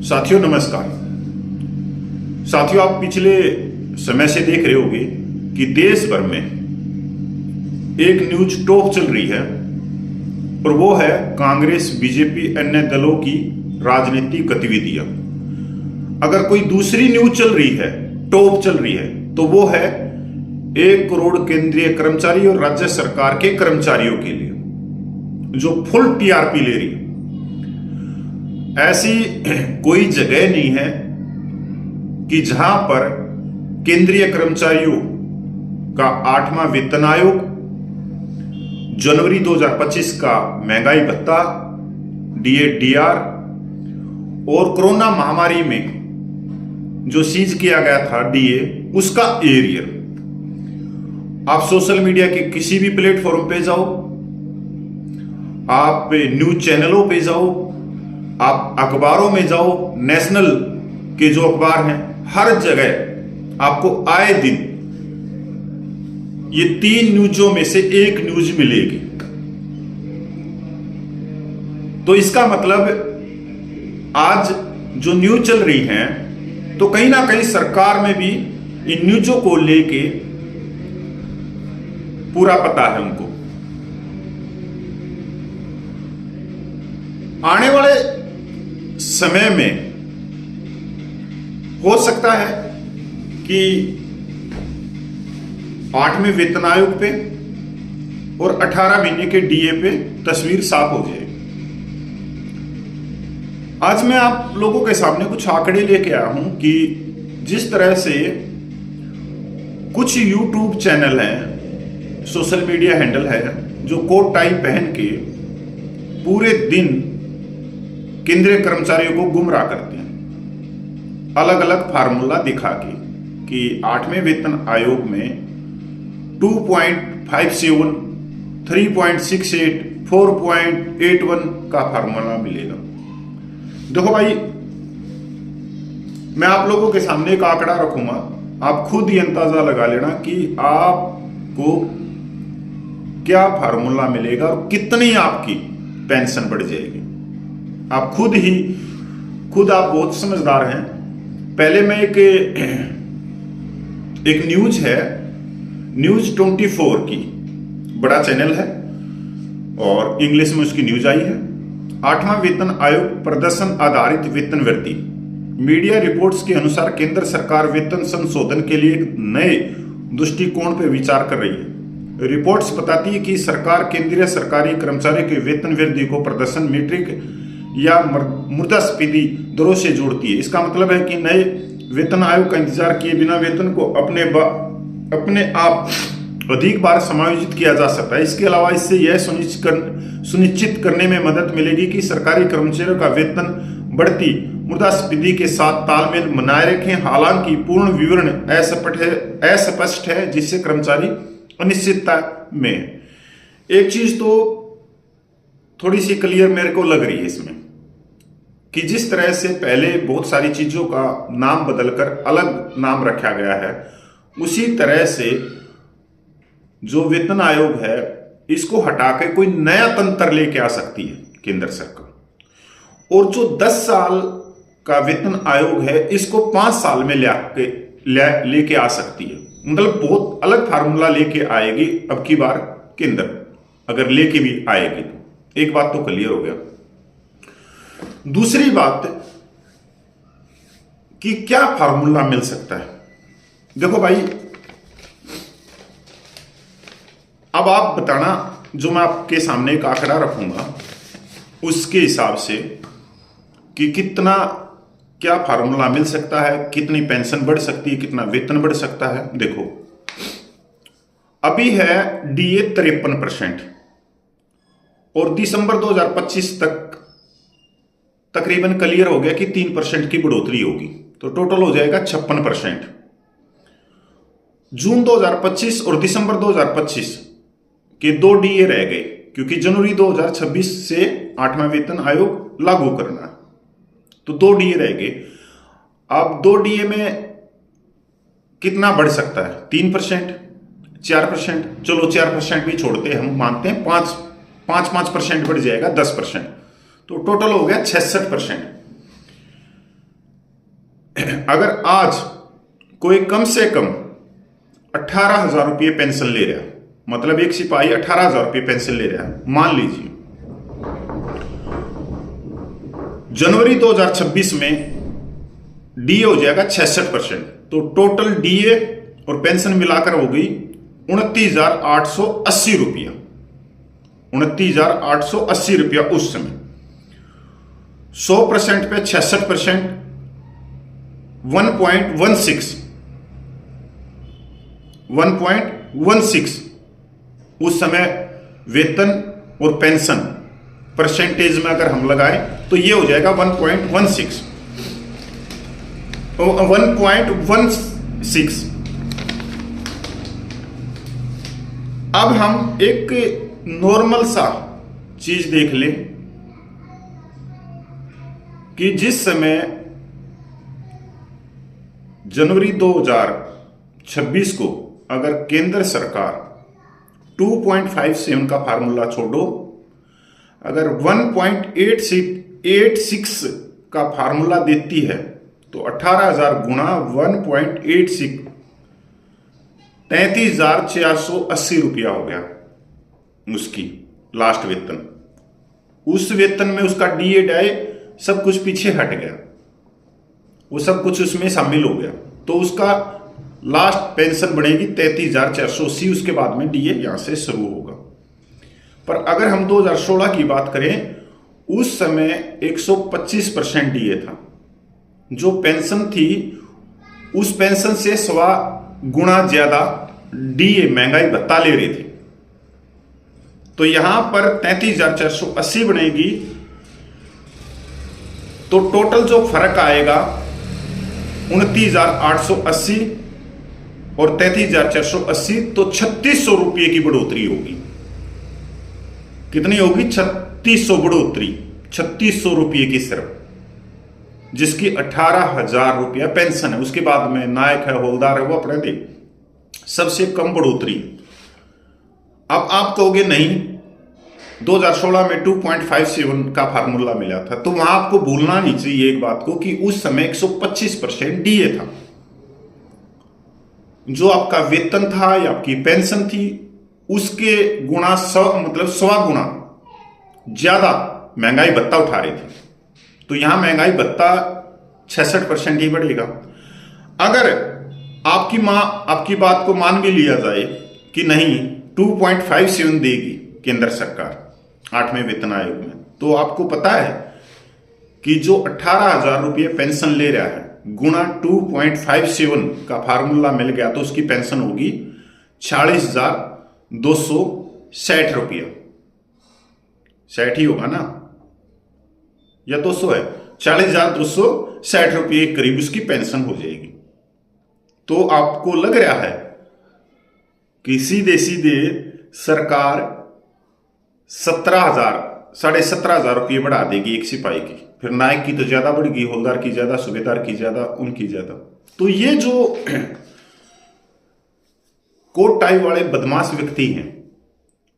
साथियों नमस्कार। साथियों, आप पिछले समय से देख रहे होंगे कि देश भर में एक न्यूज टॉप चल रही है और वो है कांग्रेस, बीजेपी, अन्य दलों की राजनीतिक गतिविधियां। अगर कोई दूसरी न्यूज चल रही है, टॉप चल रही है, तो वो है 1 करोड़ केंद्रीय कर्मचारी और राज्य सरकार के कर्मचारियों के लिए जो फुल टीआरपी ले रही है। ऐसी कोई जगह नहीं है कि जहां पर केंद्रीय कर्मचारियों का 8वां वेतन आयोग, जनवरी 2025 का महंगाई भत्ता, डीए-डीआर और कोरोना महामारी में जो सीज किया गया था डीए, उसका एरियर। आप सोशल मीडिया के किसी भी प्लेटफॉर्म पे जाओ, आप न्यूज चैनलों पे जाओ, आप अखबारों में जाओ, नेशनल के जो अखबार हैं, हर जगह आपको आए दिन ये 3 न्यूजों में से एक न्यूज मिलेगी। तो इसका मतलब आज जो न्यूज चल रही है, तो कहीं ना कहीं सरकार में भी इन न्यूजों को लेके पूरा पता है उनको। आने वाले समय में हो सकता है कि 8वें वेतन आयोग पे और 18 महीने के डीए पे तस्वीर साफ हो जाएगी। आज मैं आप लोगों के सामने कुछ आंकड़े लेके आया हूं कि जिस तरह से कुछ यूट्यूब चैनल हैं, सोशल मीडिया हैंडल है, जो कोट टाई पहन के पूरे दिन केंद्रीय कर्मचारियों को गुमराह करते हैं, अलग अलग फार्मूला दिखा के कि 8वें वेतन आयोग में 2.57, 3.68, 4.81 का फार्मूला मिलेगा। देखो भाई, मैं आप लोगों के सामने एक आंकड़ा रखूंगा, आप खुद ही अंदाजा लगा लेना कि आपको क्या फार्मूला मिलेगा और कितनी आपकी पेंशन बढ़ जाएगी। आप खुद आप बहुत समझदार हैं। पहले मैं एक न्यूज है, न्यूज 24 की, बड़ा चैनल है और इंग्लिश में उसकी न्यूज आई है। 8वां वेतन आयोग प्रदर्शन आधारित वेतन वृद्धि। मीडिया रिपोर्ट्स के अनुसार केंद्र सरकार वेतन संशोधन के लिए एक नए दृष्टिकोण पर विचार कर रही है। रिपोर्ट्स बताती है कि सरकार केंद्रीय सरकारी कर्मचारियों के वेतन वृद्धि को प्रदर्शन मीट्रिक या मुद्रास्फीति दरों से जोड़ती है। इसका मतलब है कि नए वेतन आयोग का इंतजार किए बिना वेतन को अपने आप अधिक बार समायोजित किया जा सकता है। इसके अलावा इससे यह सुनिश्चित करने में मदद मिलेगी कि सरकारी कर्मचारियों का वेतन बढ़ती मुद्रास्फीति के साथ तालमेल बनाए रखें। हालांकि पूर्ण विवरण अस्पष्ट है, जिससे कर्मचारी अनिश्चितता में। एक चीज तो थोड़ी सी क्लियर मेरे को लग रही है इसमें कि जिस तरह से पहले बहुत सारी चीजों का नाम बदलकर अलग नाम रखा गया है, उसी तरह से जो वेतन आयोग है, इसको हटा के कोई नया तंत्र लेके आ सकती है केंद्र सरकार। और जो 10 साल का वेतन आयोग है, इसको 5 साल में लेके आ सकती है। मतलब बहुत अलग फार्मूला लेके आएगी अब की बार केंद्र, अगर लेके भी आएगी तो। एक बात तो क्लियर हो गया। दूसरी बात कि क्या फार्मूला मिल सकता है। देखो भाई, अब आप बताना, जो मैं आपके सामने एक आंकड़ा रखूंगा उसके हिसाब से कि कितना क्या फार्मूला मिल सकता है, कितनी पेंशन बढ़ सकती है, कितना वेतन बढ़ सकता है। देखो, अभी है डीए 53% और दिसंबर 2025 तक तकरीबन क्लियर हो गया कि 3% की बढ़ोतरी होगी, तो टोटल हो जाएगा 56%। जून 2025 और दिसंबर 2025 के 2 डीए रह गए, क्योंकि जनवरी 2026 से 8वां वेतन आयोग लागू करना है, तो 2 डीए रह गए। अब 2 डीए में कितना बढ़ सकता है? 3%, 4%, चलो 4% भी छोड़ते हैं, हम मानते हैं 5% बढ़ जाएगा, 10%, तो टोटल हो गया 66%। अगर आज कोई कम से कम 18,000 रुपये पेंशन ले रहा है, मतलब एक सिपाही 18,000 रुपये पेंशन ले रहा है, मान लीजिए जनवरी 2026 में डीए हो जाएगा 66%, तो टोटल डीए और पेंशन मिलाकर हो गई 29,880 रुपया। 29,880 रुपया उस समय। 100% पे 66%, 1.16 उस समय वेतन और पेंशन परसेंटेज में अगर हम लगाएं तो ये हो जाएगा 1.16। अब हम एक नॉर्मल सा चीज देख लें कि जिस समय जनवरी 2026 को अगर केंद्र सरकार 2.57 का फार्मूला छोड़ो, अगर 1.86 का फार्मूला देती है तो 18,000 गुणा 1.86 33,480 रुपया हो गया उसकी लास्ट वेतन। उस वेतन में उसका डीए डाई सब कुछ पीछे हट गया, वो सब कुछ उसमें शामिल हो गया, तो उसका लास्ट पेंशन बनेगी 33,480। उसके बाद में डीए यहां से शुरू होगा। पर अगर हम 2016 की बात करें, उस समय 125% डीए था। जो पेंशन थी उस पेंशन से 1.25 गुना ज्यादा डीए महंगाई भत्ता ले रही थी। तो यहां पर 33,480 बनेगी, तो टोटल जो फर्क आएगा 29,880 और 33,480, तो 3,600 रुपये की बढ़ोतरी होगी। कितनी होगी? 3,600 बढ़ोतरी, 3,600 रुपये की सिर्फ, जिसकी 18,000 रुपया पेंशन है। उसके बाद में नायक है, हवलदार है, वो अपने दे, सबसे कम बढ़ोतरी। अब आप कहोगे नहीं, 2016 में 2.57 का फार्मूला मिला था, तो वहां आपको भूलना नहीं चाहिए एक बात को कि उस समय 125% डीए था। जो आपका वेतन था या आपकी पेंशन थी उसके गुणा 100, मतलब 1.25 गुना ज्यादा महंगाई भत्ता उठा रहे थे। तो यहां महंगाई भत्ता 66% ही बढ़ेगा। अगर आपकी बात को मान भी लिया जाए कि नहीं 2.57 देगी केंद्र सरकार 8वें वेतन आयोग में, तो आपको पता है कि जो 18,000 रुपये पेंशन ले रहा है गुणा 2.57 का फार्मूला मिल गया, तो उसकी पेंशन होगी 46,260 रुपया। 60 ही होगा ना, या 200 है? 40,260 रुपये के करीब उसकी पेंशन हो जाएगी। तो आपको लग रहा है कि सीधे सीधे सरकार 17,000 रुपये बढ़ा देगी एक सिपाही की। फिर नायक की तो ज्यादा बढ़ेगी, हवलदार की ज्यादा, सूबेदार की ज्यादा, उनकी ज्यादा। तो ये जो कोट टाई वाले बदमाश व्यक्ति हैं,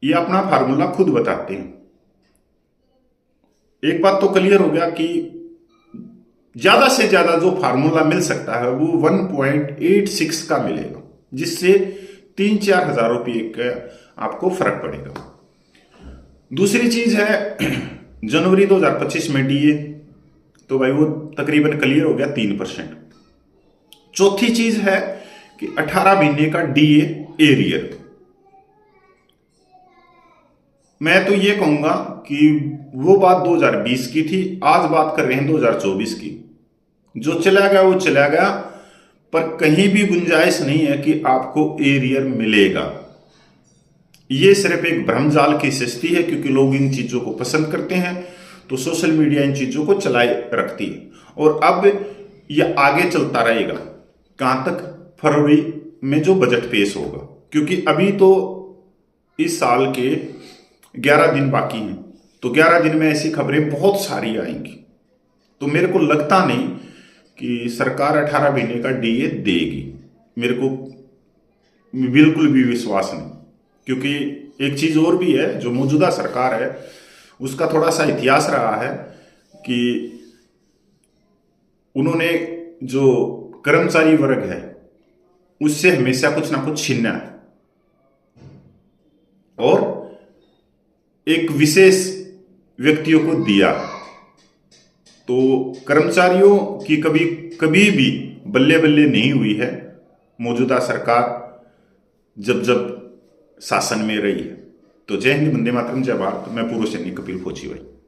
ये अपना फार्मूला खुद बताते हैं। एक बात तो क्लियर हो गया कि ज्यादा से ज्यादा जो फार्मूला मिल सकता है वो 1.86 का मिलेगा, जिससे 3-4 हजार रुपये का आपको फर्क पड़ेगा। दूसरी चीज है जनवरी 2025 में डीए, तो भाई वो तकरीबन क्लियर हो गया 3%। चौथी चीज है कि 18 महीने का डीए एरियर। मैं तो ये कहूंगा कि वो बात 2020 की थी, आज बात कर रहे हैं 2024 की। जो चला गया वो चला गया, पर कहीं भी गुंजाइश नहीं है कि आपको एरियर मिलेगा। ये सिर्फ एक भ्रमजाल की सृष्टि है, क्योंकि लोग इन चीजों को पसंद करते हैं, तो सोशल मीडिया इन चीजों को चलाए रखती है। और अब यह आगे चलता रहेगा कहां तक? फरवरी में जो बजट पेश होगा, क्योंकि अभी तो इस साल के 11 दिन बाकी हैं, तो 11 दिन में ऐसी खबरें बहुत सारी आएंगी। तो मेरे को लगता नहीं कि सरकार 18 महीने का डीए देगी, मेरे को बिल्कुल भी विश्वास नहीं। क्योंकि एक चीज और भी है, जो मौजूदा सरकार है उसका थोड़ा सा इतिहास रहा है कि उन्होंने जो कर्मचारी वर्ग है उससे हमेशा कुछ ना कुछ छीनना है और एक विशेष व्यक्तियों को दिया। तो कर्मचारियों की कभी कभी भी बल्ले बल्ले नहीं हुई है मौजूदा सरकार जब जब शासन में रही है। तो जय हिंद, वंदे मातरम, जय भारत। मैं पूर्व सैनिक कपिल फोची भाई।